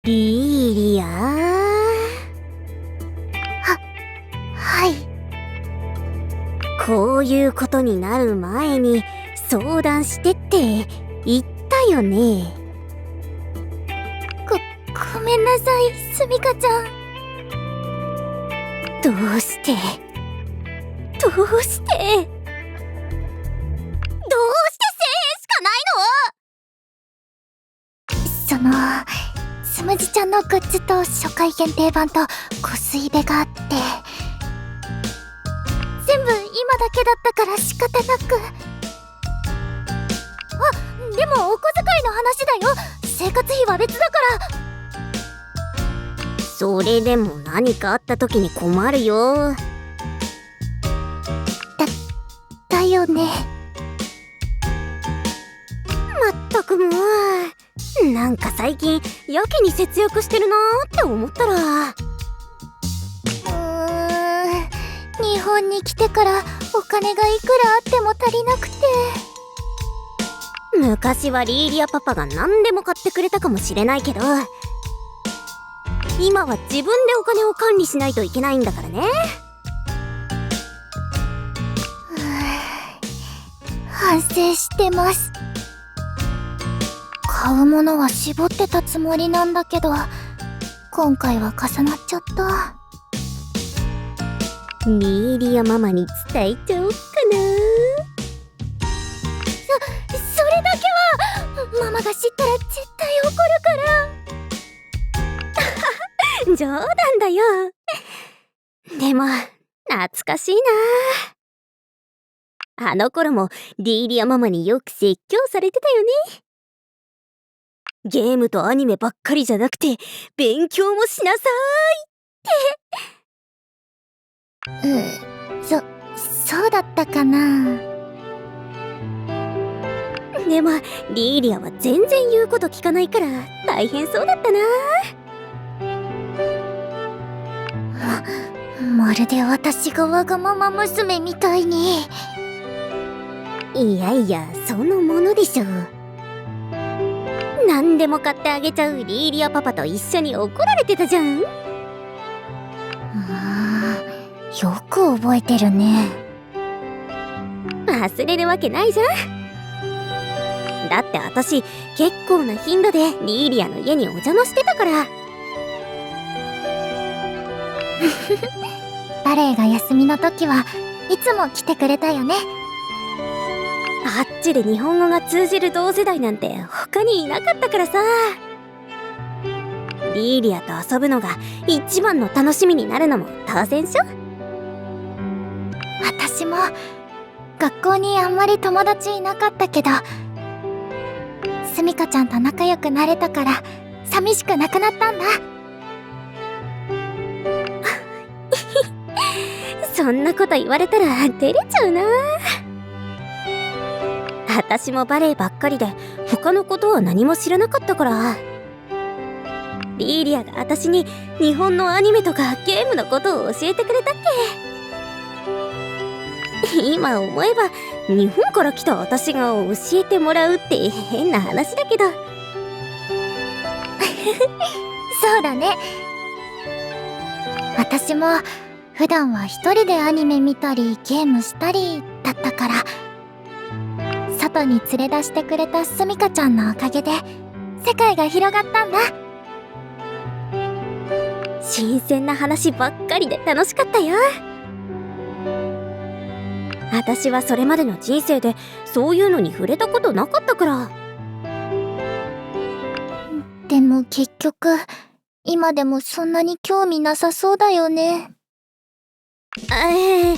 リーリアはい。こういうことになる前に相談してって言ったよね。ごめんなさい、すみかちゃん。どうしてどうして1000円しかないの？スムジちゃんのグッズと初回限定版とコスイベがあって、全部今だけだったから仕方なく。でもお小遣いの話だよ。生活費は別だから。それでも何かあった時に困るよ。だよね。まったくもう、なんか最近やけに節約してるなーって思ったら、日本に来てからお金がいくらあっても足りなくて。昔はリーリアパパが何でも買ってくれたかもしれないけど、今は自分でお金を管理しないといけないんだからね。反省してます。買うものは絞ってたつもりなんだけど、今回は重なっちゃった。リーリアママに伝えちゃおっかな。それだけはママが知ったら絶対怒るから冗談だよ。でも懐かしいな。あの頃もリーリアママによく説教されてたよね。ゲームとアニメばっかりじゃなくて勉強もしなさーいって。そうだったかな。でもリーリアは全然言うこと聞かないから大変そうだったな。まるで私がわがまま娘みたいに。いやいや、そのものでしょ。何でも買ってあげちゃうリーリアパパと一緒に怒られてたじゃん。よく覚えてるね。忘れるわけないじゃん。だって私結構な頻度でリーリアの家にお邪魔してたから。バレエが休みの時はいつも来てくれたよね。あっちで日本語が通じる同世代なんて他にいなかったからさ。リーリアと遊ぶのが一番の楽しみになるのも当然しょ。私も学校にあんまり友達いなかったけど、すみかちゃんと仲良くなれたから寂しくなくなったんだ。そんなこと言われたら照れちゃうな。私もバレエばっかりで他のことは何も知らなかったから。リーリアが私に日本のアニメとかゲームのことを教えてくれたっけ。今思えば日本から来た私が教えてもらうって変な話だけど。そうだね。私も普段は一人でアニメ見たりゲームしたりだったから、外に連れ出してくれたすみかちゃんのおかげで世界が広がったんだ。新鮮な話ばっかりで楽しかったよ。私はそれまでの人生でそういうのに触れたことなかったから。でも結局今でもそんなに興味なさそうだよね。リー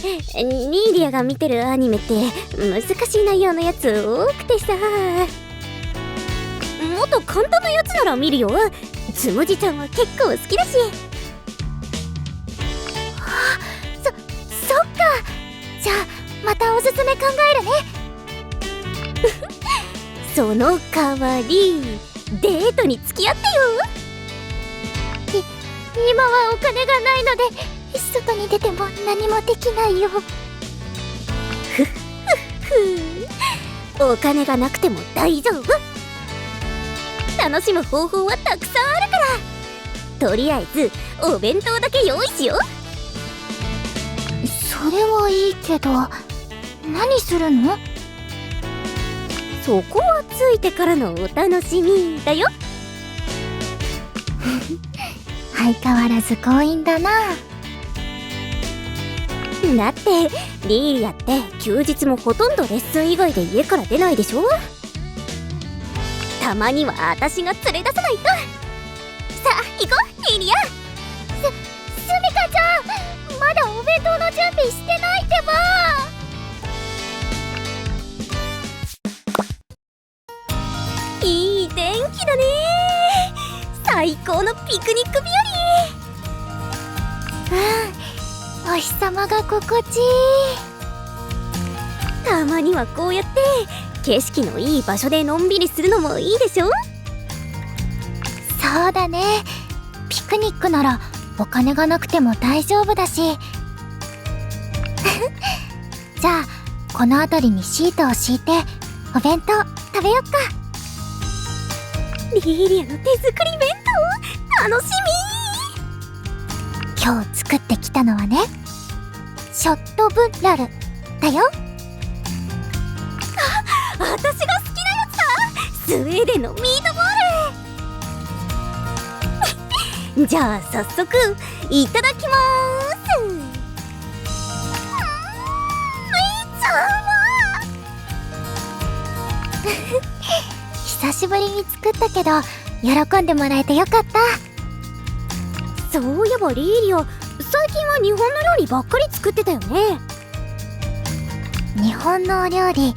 リアが見てるアニメって難しい内容のやつ多くてさ。もっと簡単なやつなら見るよ。つむじちゃんは結構好きだし。そっか。じゃあまたおすすめ考えるね。その代わりデートに付き合ってよ。今はお金がないので外に出ても何もできないよ。お金がなくても大丈夫。楽しむ方法はたくさんあるから。とりあえずお弁当だけ用意しよう。それはいいけど、何するの？そこはついてからのお楽しみだよ。相変わらず強引だな。だってリーリアって休日もほとんどレッスン以外で家から出ないでしょ。たまには私が連れ出さないと。さあ行こうリーリア。すみかちゃん、まだお弁当の準備してないってば。いい天気だね。最高のピクニック日和。お日様が心地いい。たまにはこうやって景色のいい場所でのんびりするのもいいでしょ。そうだね。ピクニックならお金がなくても大丈夫だし。じゃあこの辺りにシートを敷いてお弁当食べよっか。リーリアの手作り弁当楽しみ。今日作ってきたのはね、ショットブッラルだよ。私が好きなやつだ。スウェーデンのミートボール。じゃあ早速いただきまーす。久しぶりに作ったけど喜んでもらえてよかった。そういえばリーリア、最近は日本の料理ばっかり作ってたよね。日本のお料理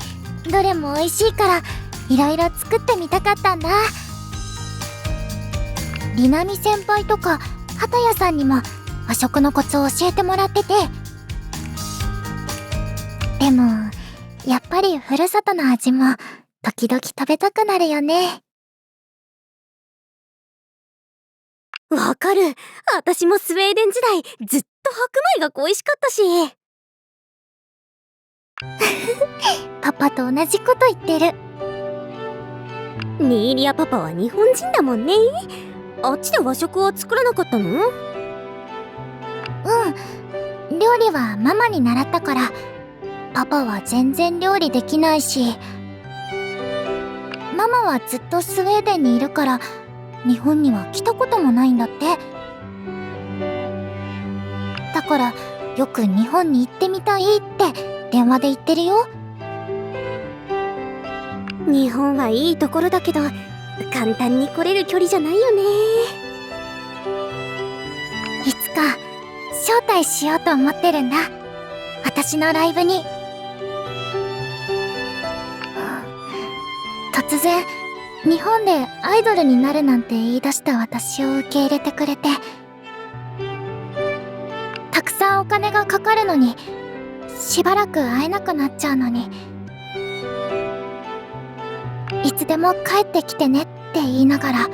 どれも美味しいからいろいろ作ってみたかったんだ。りなみ先輩とか畑谷さんにも和食のコツを教えてもらってて、でもやっぱりふるさとの味も時々食べたくなるよね。わかる。私もスウェーデン時代ずっと白米が恋しかったし。パパと同じこと言ってる。ニーリアパパは日本人だもんね。あっちで和食は作らなかったの？うん、料理はママに習ったから。パパは全然料理できないし、ママはずっとスウェーデンにいるから日本には来たこともないんだって。だからよく日本に行ってみたいって電話で言ってるよ。日本はいいところだけど簡単に来れる距離じゃないよね。いつか招待しようと思ってるんだ、私のライブに。突然日本でアイドルになるなんて言い出した私を受け入れてくれて、たくさんお金がかかるのにしばらく会えなくなっちゃうのに、いつでも帰ってきてねって言いながら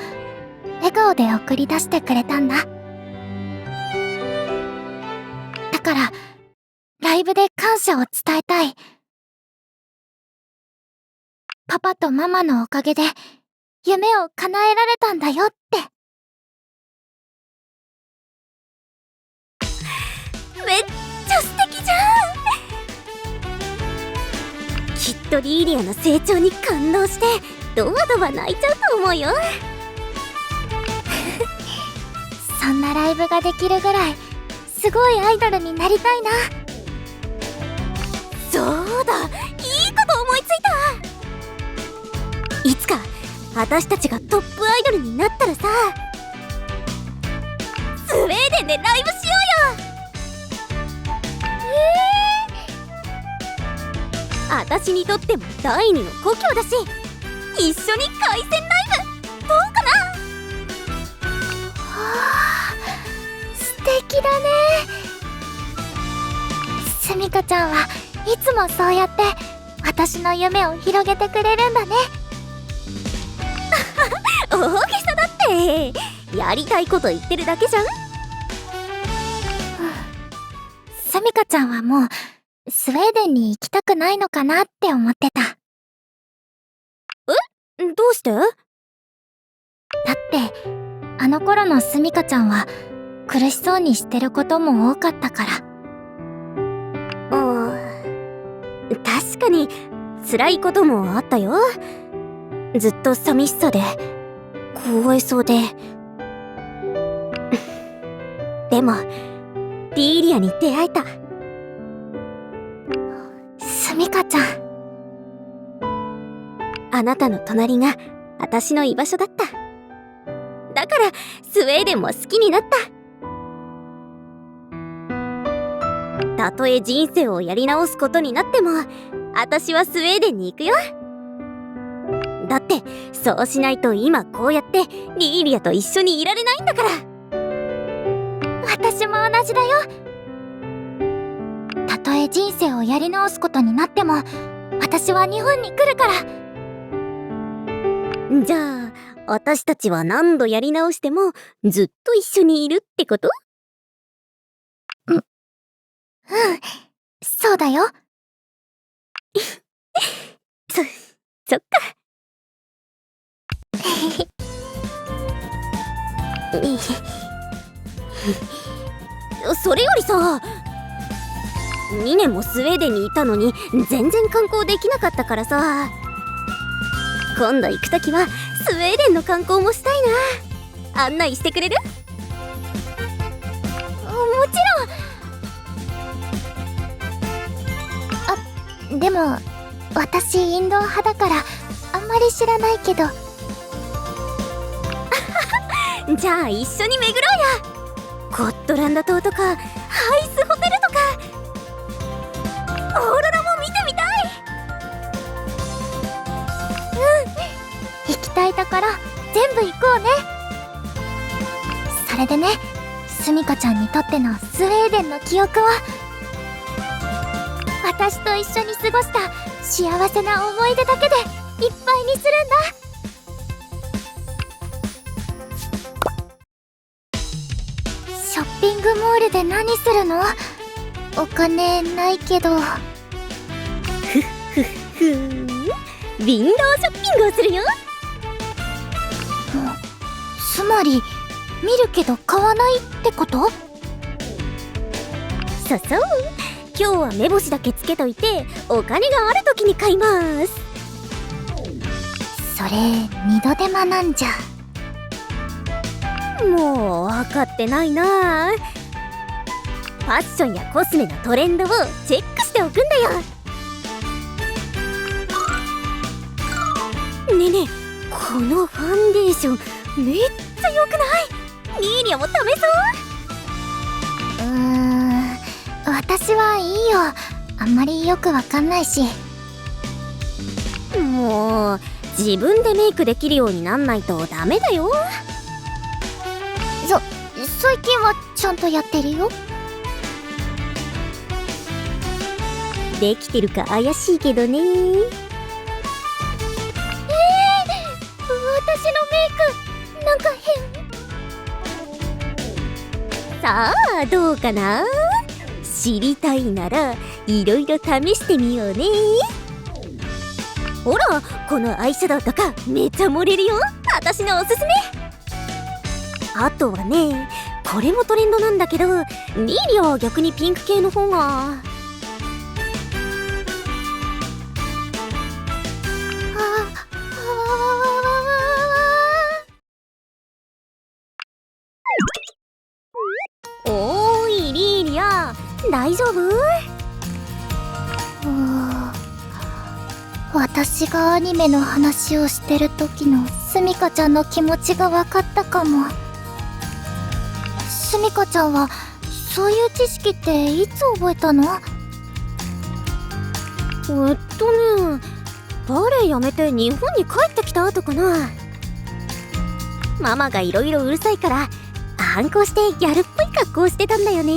笑顔で送り出してくれたんだ。だからライブで感謝を伝えたい。パパとママのおかげで夢を叶えられたんだよって。めっちゃ素敵じゃん。きっとリーリアの成長に感動してドバドバ泣いちゃうと思うよ。そんなライブができるぐらいすごいアイドルになりたいな。そうだ、いいこと思いついた。いつか私たちがトップアイドルになったらさ、スウェーデンでライブしようよ。私にとっても第二の故郷だし、一緒に凱旋ライブどうかな。はあ、素敵だね。すみかちゃんはいつもそうやって私の夢を広げてくれるんだね。大げさだって、やりたいこと言ってるだけじゃん。すみかちゃんはもうスウェーデンに行きたくないのかなって思ってた。え？どうして？だってあの頃のすみかちゃんは苦しそうにしてることも多かったから。確かに辛いこともあったよ。ずっと寂しさで凍えそうで。でもディーリアに出会えた。すみかちゃん、あなたの隣が私の居場所だった。だからスウェーデンも好きになった。たとえ人生をやり直すことになっても、私はスウェーデンに行くよ。だってそうしないと今こうやってリーリアと一緒にいられないんだから。私も同じだよ。たとえ人生をやり直すことになっても、私は日本に来るから。じゃあ私たちは何度やり直してもずっと一緒にいるってこと？うん、そうだよ。そっか。それよりさ、2年もスウェーデンにいたのに全然観光できなかったからさ、今度行くときはスウェーデンの観光もしたいな。案内してくれる？もちろん。でも私インド派だからあんまり知らないけど。じゃあ一緒に巡ろうや。ゴットランド島とかハイスホテルとかオーロラも見てみたい。行きたいところ全部行こうね。それでね、すみかちゃんにとってのスウェーデンの記憶は、私と一緒に過ごした幸せな思い出だけでいっぱいにするんだ。ショッピングモールで何するの？お金ないけど。ふっふっふー、ウィンドウショッピングをするよ。つまり見るけど買わないってこと？そうそう、今日は目星だけつけといてお金がある時に買います。それ二度手間なんじゃ。もう分かってないな。ファッションやコスメのトレンドをチェックしておくんだよ。ねえねえ、このファンデーションめっちゃ良くない？リーリアも試そう。私はいいよ。あんまりよくわかんないし。もう自分でメイクできるようになんないとダメだよ。最近はちゃんとやってるよ。できてるか怪しいけどね。私のメイクなんか変。さあどうかな。知りたいならいろいろ試してみようね。ほらこのアイシャドウとかめっちゃ盛れるよ。私のおすすめ。あとはね、これもトレンドなんだけど、リーリアは逆にピンク系の方が。おーいリーリア、大丈夫？私がアニメの話をしてる時のすみかちゃんの気持ちが分かったかも。すみかちゃんはそういう知識っていつ覚えたの？バレエやめて日本に帰ってきた後かな。ママがいろいろうるさいから反抗してギャルっぽい格好をしてたんだよね。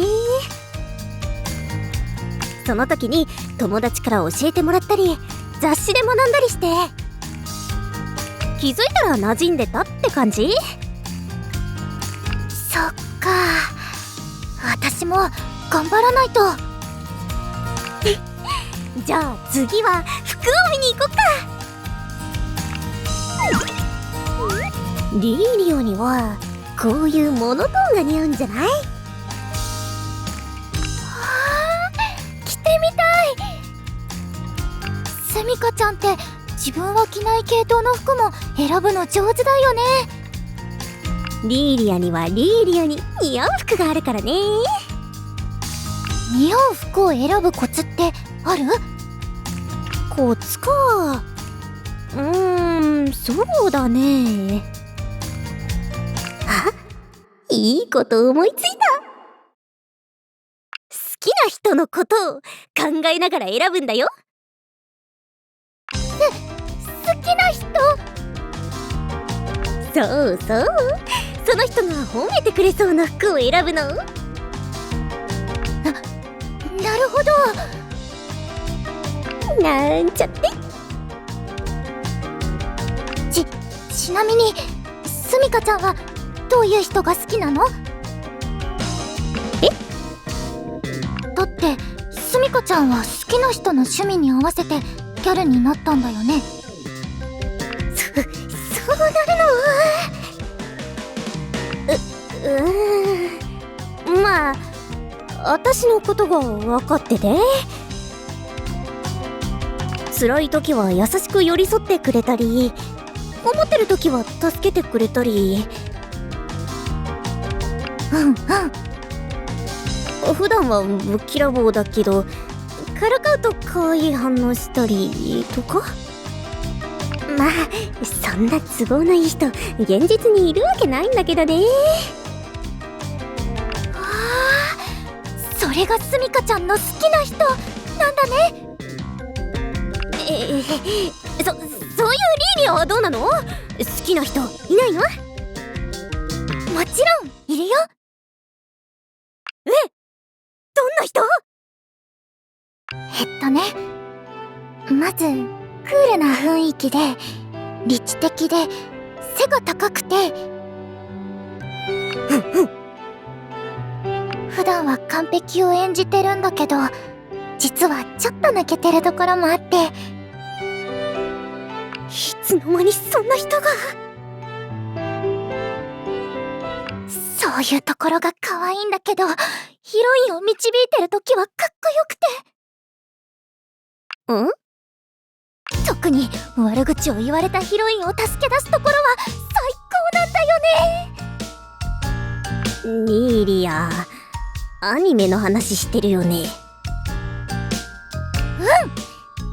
その時に友達から教えてもらったり雑誌で学んだりして、気づいたら馴染んでたって感じ。そっか、私も頑張らないと。じゃあ次は服を見に行こっか。リーリアにはこういうモノトーンが似合うんじゃない？着てみたい。すみかちゃんって自分は着ない系統の服も選ぶの上手だよね。リーリアにはリーリアに似合う服があるからね。似合う服を選ぶコツってある？コツか。そうだね。あ、いいこと思いついた。好きな人のことを考えながら選ぶんだよ。好きな人？そうそう、その人が褒めてくれそうな服を選ぶの。なるほど。なんちゃって。ちなみにすみかちゃんはどういう人が好きなの？だってすみかちゃんは好きな人の趣味に合わせてギャルになったんだよね。そうなるの？まあ私のことが分かってて、辛い時は優しく寄り添ってくれたり、思ってる時は助けてくれたり。普段はぶっきらぼうだけど、からかうと可愛い反応したりとか。まあそんな都合のいい人現実にいるわけないんだけどね。それがすみかちゃんの好きな人なんだね。そういうリーリアはどうなの？好きな人いないの？もちろんいるよ。どんな人？まずクールな雰囲気で理知的で背が高くて、普段は完璧を演じてるんだけど、実はちょっと抜けてるところもあって。いつの間にそんな人が。そういうところが可愛いんだけど、ヒロインを導いてる時はかっこよくて。特に悪口を言われたヒロインを助け出すところは最高なんだよね。リーリア、アニメの話してるよね。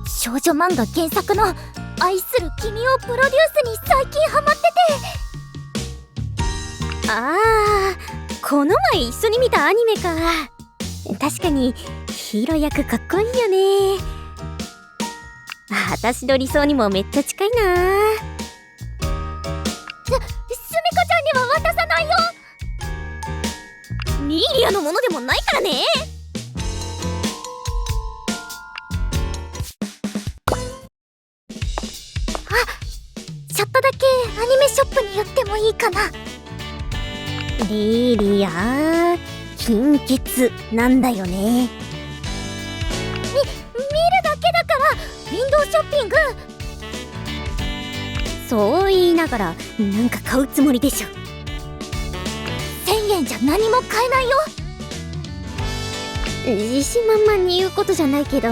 少女漫画原作の愛する君をプロデュースに最近ハマってて。この前一緒に見たアニメか。確かにヒーロー役かっこいいよね。私の理想にもめっちゃ近いな。すみかちゃんには渡さないよ。リーリアのものでもないからね。ちょっとだけアニメショップに寄ってもいいかな。リーリア、金欠なんだよね。見るだけだからウィンドウショッピング。そう言いながらなんか買うつもりでしょ。1000円じゃ何も買えないよ。自信満々に言うことじゃないけど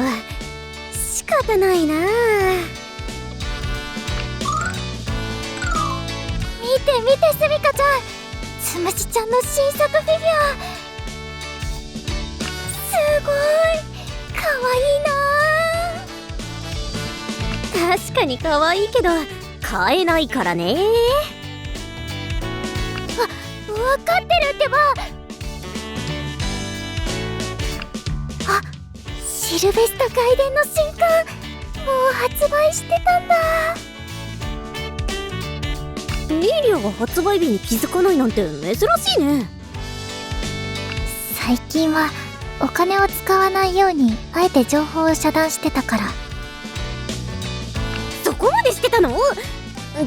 仕方ないな。見て見てすみかちゃん、つむしちゃんの新作フィギュア。すごいかわいいな。確かにかわいいけど買えないからね。わかってるってば。シルベスタ外伝の新刊もう発売してたんだ。リーリアが発売日に気づかないなんて珍しいね。最近はお金を使わないようにあえて情報を遮断してたから。そこまでしてたの？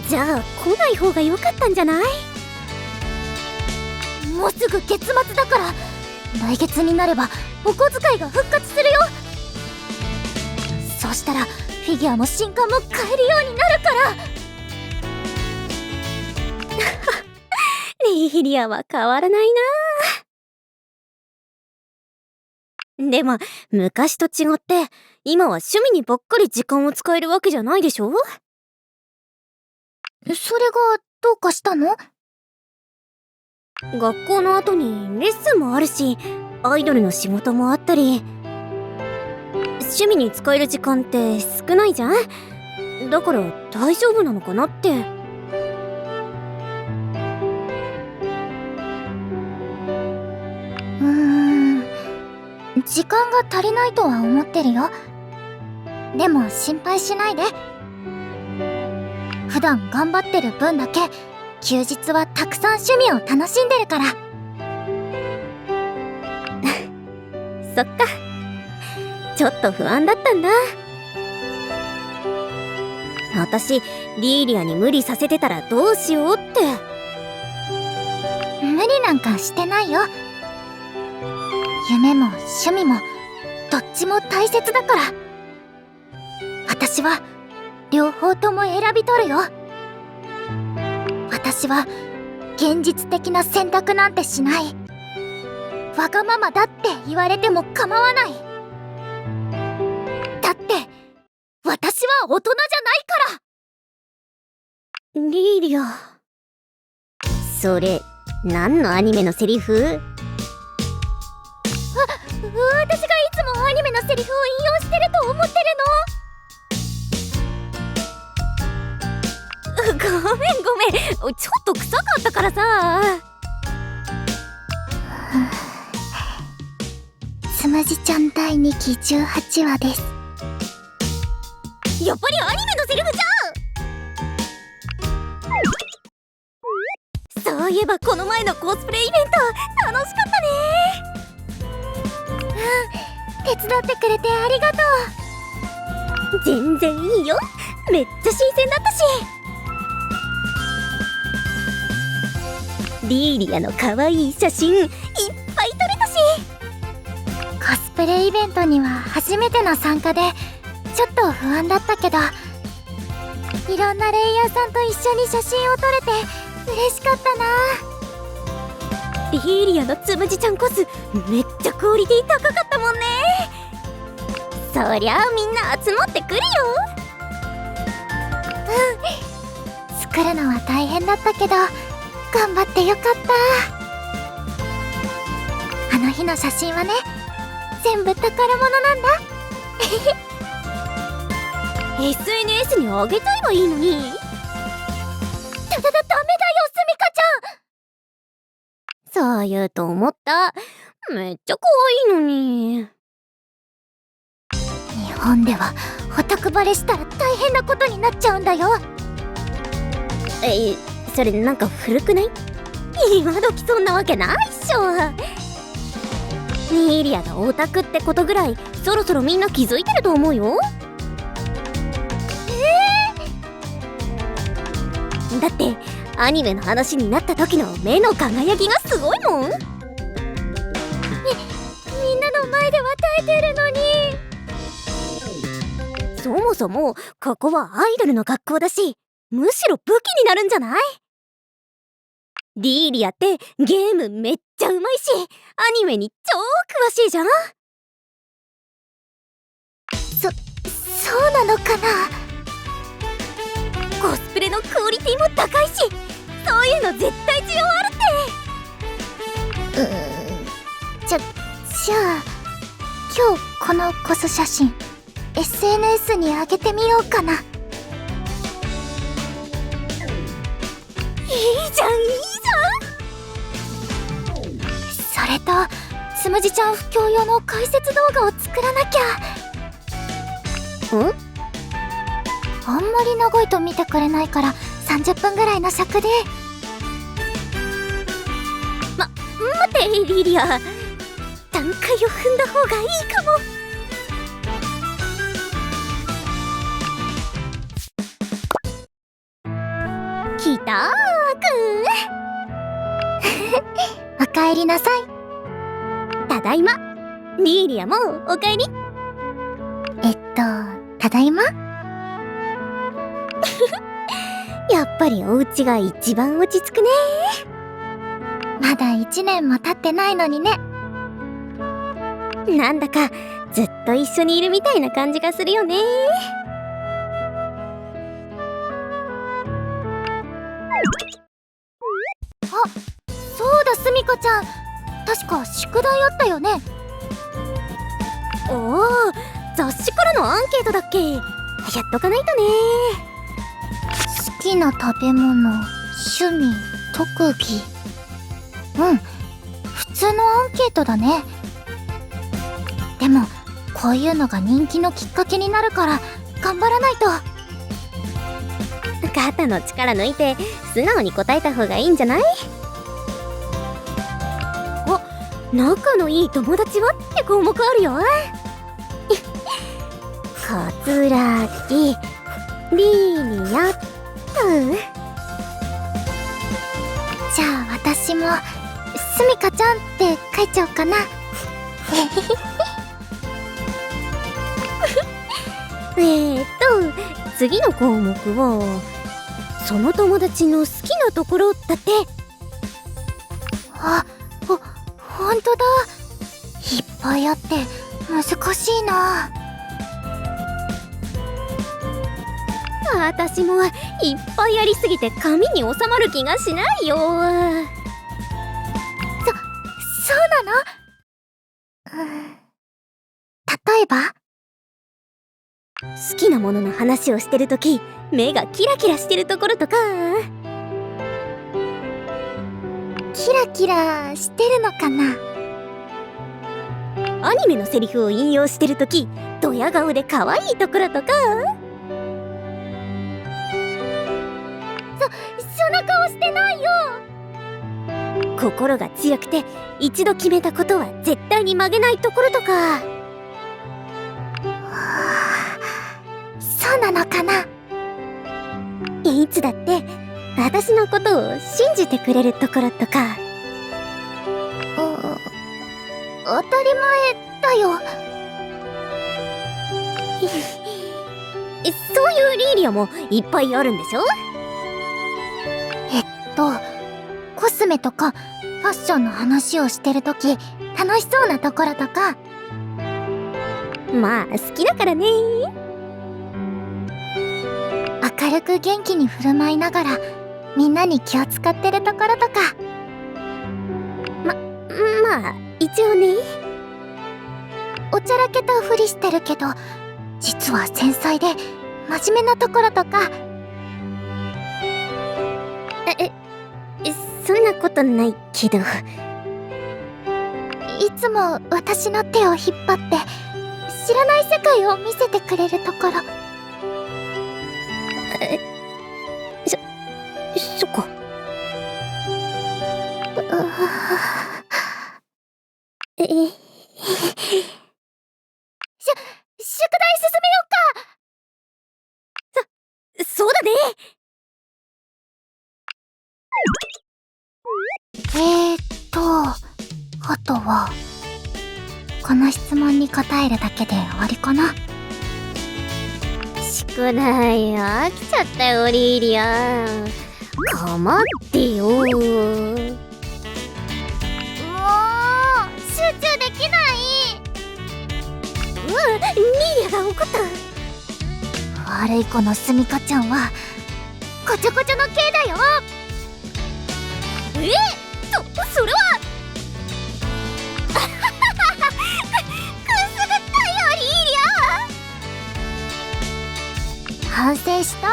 じゃあ来ない方が良かったんじゃない？もうすぐ月末だから、来月になればお小遣いが復活するよ。そうしたらフィギュアも新刊も買えるようになるから。リイリアは変わらないな。でも昔と違って今は趣味にばっかり時間を使えるわけじゃないでしょ。それがどうかしたの？学校の後にレッスンもあるし、アイドルの仕事もあったり、趣味に使える時間って少ないじゃん。だから大丈夫なのかなって。時間が足りないとは思ってるよ。でも心配しないで。普段頑張ってる分だけ休日はたくさん趣味を楽しんでるから。そっか、ちょっと不安だったんだ。私リーリアに無理させてたらどうしようって。無理なんかしてないよ。夢も趣味もどっちも大切だから。私は両方とも選び取るよ。私は現実的な選択なんてしない。わがままだって言われても構わない。だって私は大人じゃないから。リーリア、それ何のアニメのセリフ？私がいつもアニメのセリフを引用してると思ってるの？ごめん、ちょっと臭かったからさ。つむじちゃん第2期18話です。やっぱりアニメのセリフじゃん。そういえばこの前のコスプレイベント楽しかったね。手伝ってくれてありがとう。全然いいよ、めっちゃ新鮮だったし。リーリアの可愛い写真いっぱい撮れたし。コスプレイベントには初めての参加でちょっと不安だったけど、いろんなレイヤーさんと一緒に写真を撮れて嬉しかったな。リーリアのつむじちゃんコスめっちゃクオリティ高かったもんね。そりゃあみんな集まってくるよ。作るのは大変だったけど頑張ってよかった。あの日の写真はね、全部宝物なんだ。SNS にあげちゃえばいいのに。ダメだよ、スミカちゃん。そう言うと思った。めっちゃ可愛いのに。日本ではオタクバレしたら大変なことになっちゃうんだよ。それなんか古くない？今時そんなわけないっしょ。リーリアがオタクってことぐらいそろそろみんな気づいてると思うよ。だってアニメの話になった時の目の輝きがすごいもん。みんなの前では耐えてるのに。そもそもここはアイドルの学校だし、むしろ武器になるんじゃない？リーリアってゲームめっちゃうまいし、アニメに超詳しいじゃん。そうなのかな。コスプレのクオリティも高いし、そういうの絶対需要あるって。じゃあ今日このコス写真 SNS に上げてみようかな。いいじゃん。それとつむじちゃん布教用の解説動画を作らなきゃ。あんまり長いと見てくれないから30分ぐらいの尺で。待ってリーリア、段階を踏んだ方がいいかも。キターくんおかえりなさい。ただいま。リーリアもおかえり。ただいま。やっぱりお家が一番落ち着くね。まだ1年も経ってないのにね。なんだかずっと一緒にいるみたいな感じがするよね。あ、そうだ、すみかちゃん。確か宿題あったよね。おお、雑誌からのアンケートだっけ。やっとかないとね。好きな食べ物、趣味、特技。普通のアンケートだね。でもこういうのが人気のきっかけになるから頑張らないと。肩の力抜いて素直に答えた方がいいんじゃない？あ、仲のいい友達はって項目あるよ。桂木リーニャ。じゃあ私もすみかちゃんって書いちゃおうかな。次の項目はその友達の好きなところだって。あ、ほんとだ。いっぱいあって難しいな。私もいっぱいありすぎて紙に収まる気がしないよ。そうなの？例えば？好きなものの話をしてるとき目がキラキラしてるところとか。キラキラしてるのかな。アニメのセリフを引用してるときドヤ顔で可愛いところとか。そんな顔してないよ。心が強くて一度決めたことは絶対に曲げないところとか。そうなのかな。いつだって私のことを信じてくれるところとか。当たり前だよ。そういうリーリアもいっぱいあるんでしょ。コスメとかファッションの話をしてるとき楽しそうなところとか。まあ好きだからね。明るく元気に振る舞いながらみんなに気を使ってるところとか。まあ一応ね。おちゃらけたふりしてるけど実は繊細で真面目なところとか。そんなことないけど。いつも私の手を引っ張って知らない世界を見せてくれるところ。そっか。宿題進めようか。そうだね。あとはこの質問に答えるだけで終わりかな。宿題飽きちゃったよリーリア。かまってよ。もう集中できない。リーリアが怒った。悪い子のすみかちゃんはこちょこちょの系だよ。それはくすぐったよリーリア。反省した。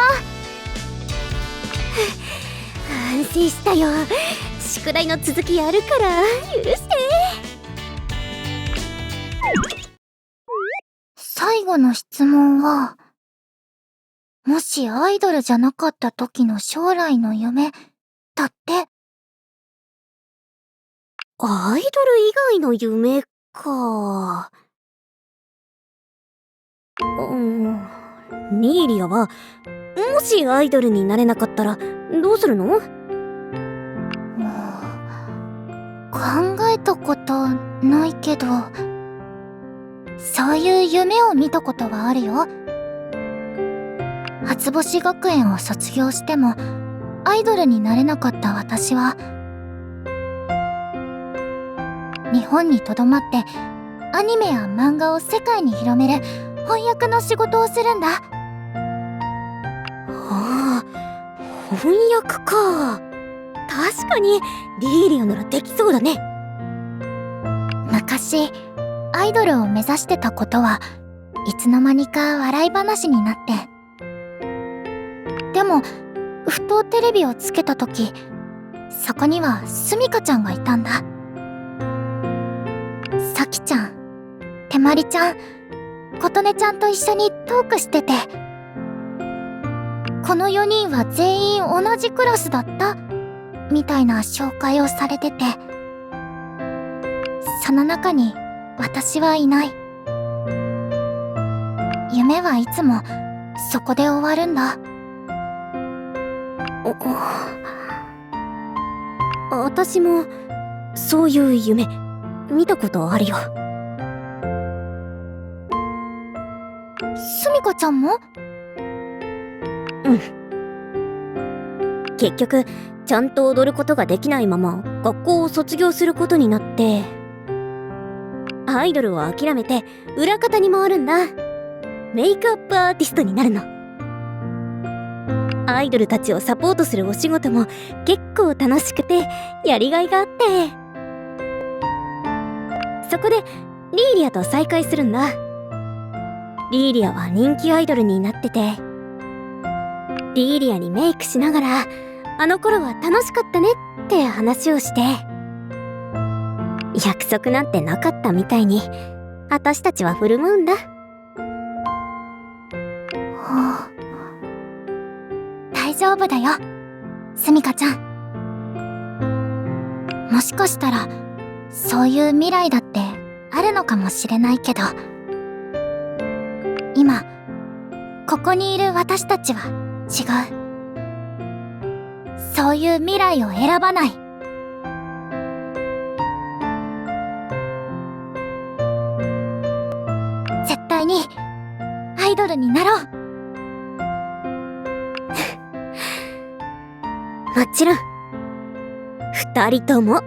反省したよ。宿題の続きやるから許して。最後の質問はもしアイドルじゃなかった時の将来の夢だって。アイドル以外の夢か。ニーリアはもしアイドルになれなかったらどうするの？考えたことないけどそういう夢を見たことはあるよ。初星学園を卒業してもアイドルになれなかった私は日本にとどまってアニメや漫画を世界に広める翻訳の仕事をするんだ。はあ、翻訳か。確かにリーリアならできそうだね。昔アイドルを目指してたことはいつの間にか笑い話になって。でもふとテレビをつけた時、そこにはすみかちゃんがいたんだ。さきちゃん、てまりちゃん、ことねちゃんと一緒にトークしてて、この4人は全員同じクラスだったみたいな紹介をされてて、その中に私はいない。夢はいつもそこで終わるんだ。私もそういう夢見たことあるよ。すみかちゃんも？うん。結局ちゃんと踊ることができないまま学校を卒業することになって、アイドルを諦めて裏方に回るんだ。メイクアップアーティストになるの。アイドルたちをサポートするお仕事も結構楽しくてやりがいがあって、そこでリーリアと再会するんだ。リーリアは人気アイドルになってて、リーリアにメイクしながらあの頃は楽しかったねって話をして、約束なんてなかったみたいに私たちは振る舞うんだ。大丈夫だよ、すみかちゃん。もしかしたらそういう未来だってあるのかもしれないけど、今ここにいる私たちは違う。そういう未来を選ばない。絶対にアイドルになろう。もちろん2人とも。